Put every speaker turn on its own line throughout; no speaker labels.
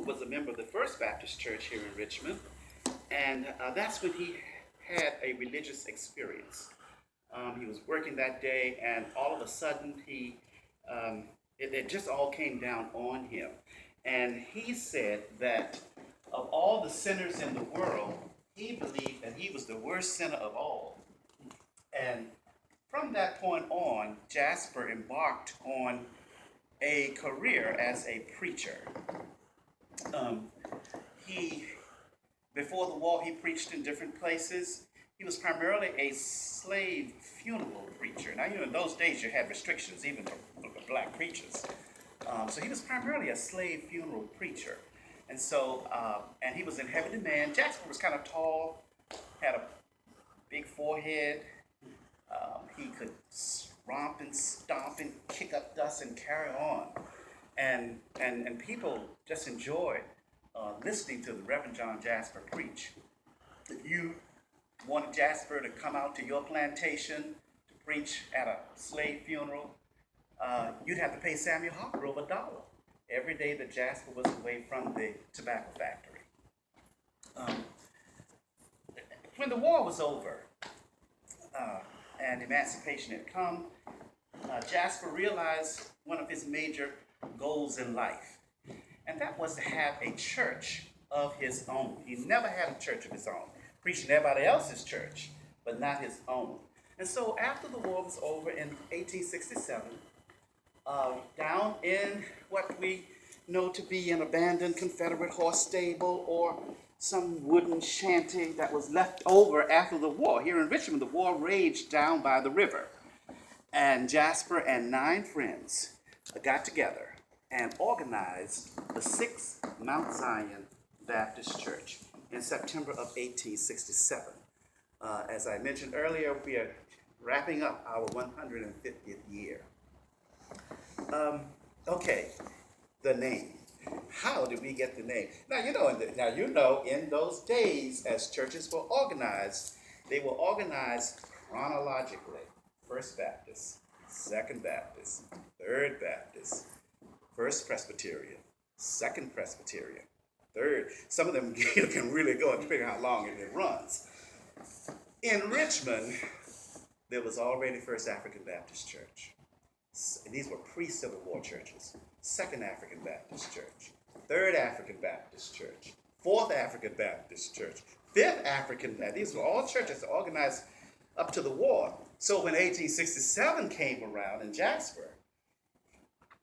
was a member of the First Baptist Church here in Richmond, and that's when he had a religious experience. He was working that day, and all of a sudden, it just all came down on him. And he said that of all the sinners in the world, he believed that he was the worst sinner of all. And from that point on, Jasper embarked on a career as a preacher. Um, he, before the war, he preached in different places. He was primarily a slave funeral preacher. Now, in those days you had restrictions even for black preachers. So he was primarily a slave funeral preacher. And so, and he was in heavy demand. Jasper was kind of tall, had a big forehead. He could romp and stomp and kick up dust and carry on. And people just enjoyed listening to the Reverend John Jasper preach. If you wanted Jasper to come out to your plantation to preach at a slave funeral, you'd have to pay Samuel Harper over $1 every day that Jasper was away from the tobacco factory. When the war was over and emancipation had come, Jasper realized one of his major goals in life, and that was to have a church of his own. He never had a church of his own, preaching everybody else's church, but not his own. And so after the war was over in 1867, down in what we know to be an abandoned Confederate horse stable or some wooden shanty that was left over after the war. Here in Richmond, the war raged down by the river. And Jasper and 9 friends got together and organized the 6th Mount Zion Baptist Church in September of 1867. As I mentioned earlier, we are wrapping up our 150th year. Okay, the name. How did we get the name? Now you know in those days, as churches were organized, they were organized chronologically. First Baptist, Second Baptist, Third Baptist, First Presbyterian, Second Presbyterian, Third. Some of them can really go and figure out how long it runs. In Richmond, there was already First African Baptist Church. These were pre-Civil War churches. Second African Baptist Church, Third African Baptist Church, Fourth African Baptist Church, Fifth African Baptist. These were all churches organized up to the war. So when 1867 came around in Jasper,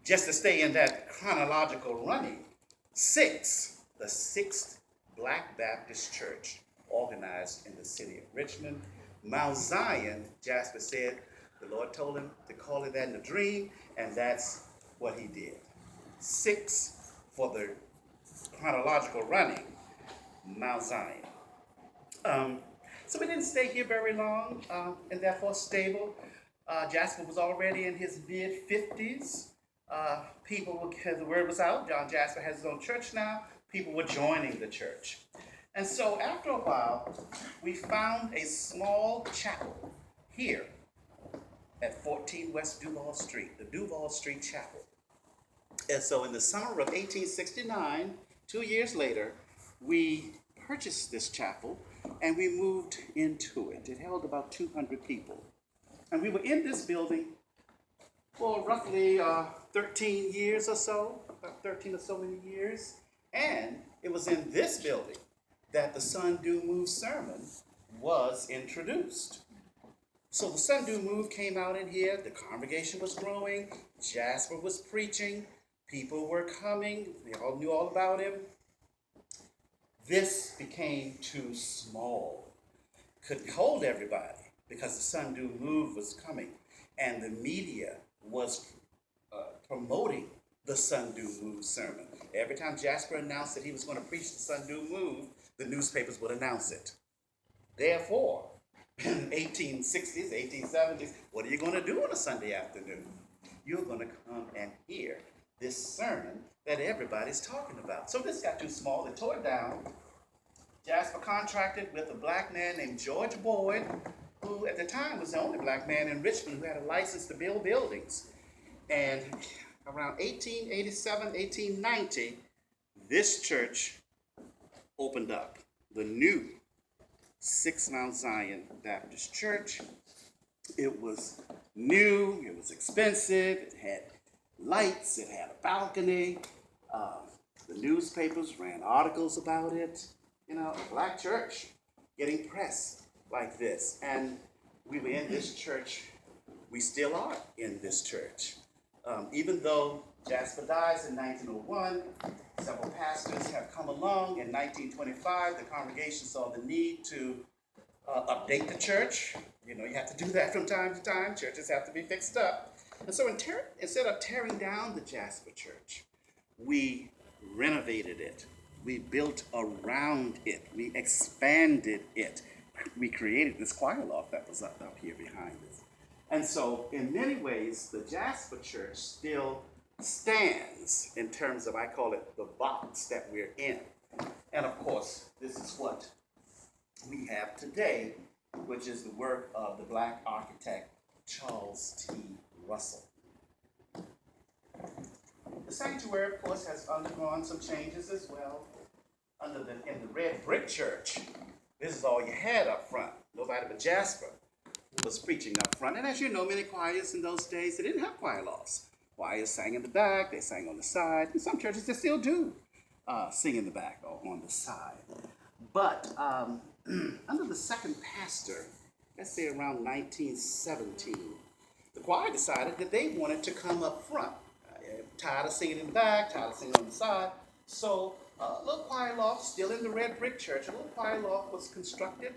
just to stay in that chronological running, the 6th Black Baptist Church organized in the city of Richmond. Mount Zion, Jasper said, the Lord told him to call it that in a dream, and that's what he did. 6 for the chronological running, Mount Zion. So we didn't stay here very long, and therefore stable. Jasper was already in his mid-50s. The word was out, John Jasper has his own church now. People were joining the church. And so after a while, we found a small chapel here at 14 West Duval Street, the Duval Street Chapel. And so in the summer of 1869, 2 years later, we purchased this chapel and we moved into it. It held about 200 people. And we were in this building for roughly 13 years or so, 13 or so many years. And it was in this building that the Sun Do Move sermon was introduced. So the Sun Do Move came out in here, the congregation was growing, Jasper was preaching, people were coming, they all knew all about him. This became too small, couldn't hold everybody because the Sun Do Move was coming and the media was promoting the Sun Do Move sermon. Every time Jasper announced that he was going to preach the Sun Do Move, the newspapers would announce it. Therefore, in 1860s, 1870s, what are you going to do on a Sunday afternoon? You're going to come and hear this sermon that everybody's talking about. So this got too small. They tore it down. Jasper contracted with a black man named George Boyd, who at the time was the only black man in Richmond who had a license to build buildings. And around 1887, 1890, this church opened up, the new 6 Mount Zion Baptist Church. It was new, it was expensive, it had lights, it had a balcony. The newspapers ran articles about it. You know, a black church getting press like this. And we were in this church, we still are in this church. Even though Jasper dies in 1901, several pastors have come along. In 1925, the congregation saw the need to update the church. You know, you have to do that from time to time. Churches have to be fixed up. And so instead of tearing down the Jasper church, we renovated it. We built around it. We expanded it. We created this choir loft that was up here behind us. And so in many ways, the Jasper church still stands in terms of, I call it the box that we're in. And of course, this is what we have today, which is the work of the black architect Charles T. Russell. The sanctuary, of course, has undergone some changes as well. In the red brick church, this is all you had up front. Nobody but Jasper was preaching up front. And as you know, many choirs in those days, they didn't have choir lofts. Choirs sang in the back, they sang on the side. In some churches, they still do sing in the back or on the side. But under the second pastor, let's say around 1917, the choir decided that they wanted to come up front. Tired of singing in the back, tired of singing on the side. So a little choir loft, still in the red brick church, a little choir loft was constructed,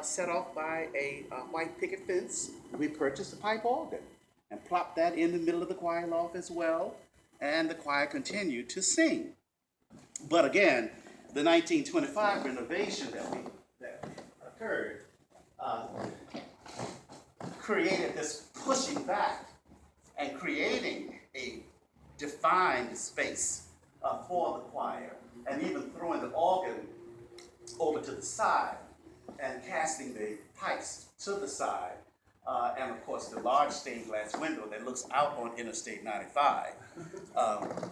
set off by a white picket fence. We purchased a pipe organ and plopped that in the middle of the choir loft as well, and the choir continued to sing. But again, the 1925 renovation that occurred created this pushing back and creating a defined space for the choir, and even throwing the organ over to the side and casting the pipes to the side, and of course the large stained glass window that looks out on Interstate 95.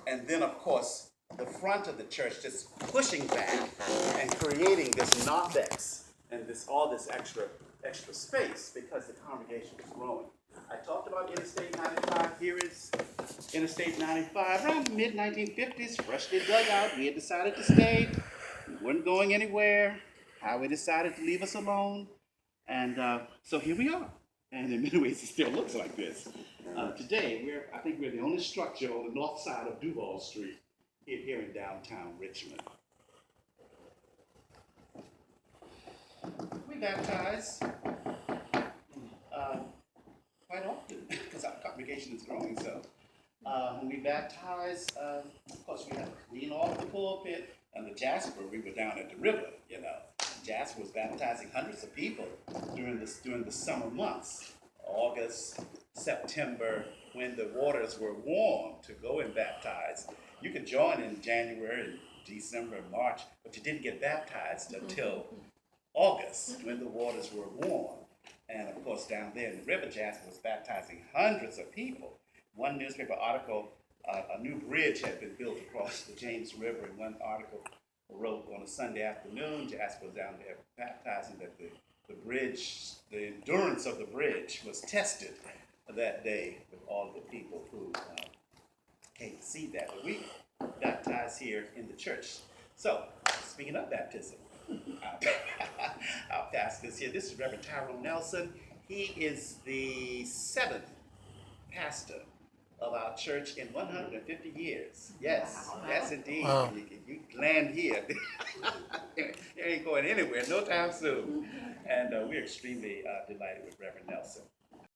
And then of course the front of the church just pushing back and creating this narthex and all this extra space because the congregation was growing. I talked about Interstate 95. Here is Interstate 95. Around the mid-1950s, freshly dug out. We had decided to stay. We weren't going anywhere. Highway decided to leave us alone. And so here we are. And in many ways, it still looks like this. Today, I think we're the only structure on the north side of Duval Street here in downtown Richmond. We baptize quite often because our congregation is growing. So when we baptize, of course, we have to clean off the pulpit. And the Jasper, we were down at the river, you know. Jasper was baptizing hundreds of people during the summer months, August, September, when the waters were warm to go and baptize. You could join in January, December, March, but you didn't get baptized until August when the waters were warm. And of course, down there in the river, Jasper was baptizing hundreds of people. One newspaper article, a new bridge had been built across the James River, and one article wrote on a Sunday afternoon, Jasper was down there baptizing, that the bridge, the endurance of the bridge was tested that day with all the people who came to see that. But we baptized here in the church. So, speaking of baptism, our pastor is here. This is Reverend Tyrone Nelson. He is the 7th pastor of our church in 150 years. Yes, yes indeed. Wow. You land here. You ain't going anywhere no time soon. And we're extremely delighted with Reverend Nelson.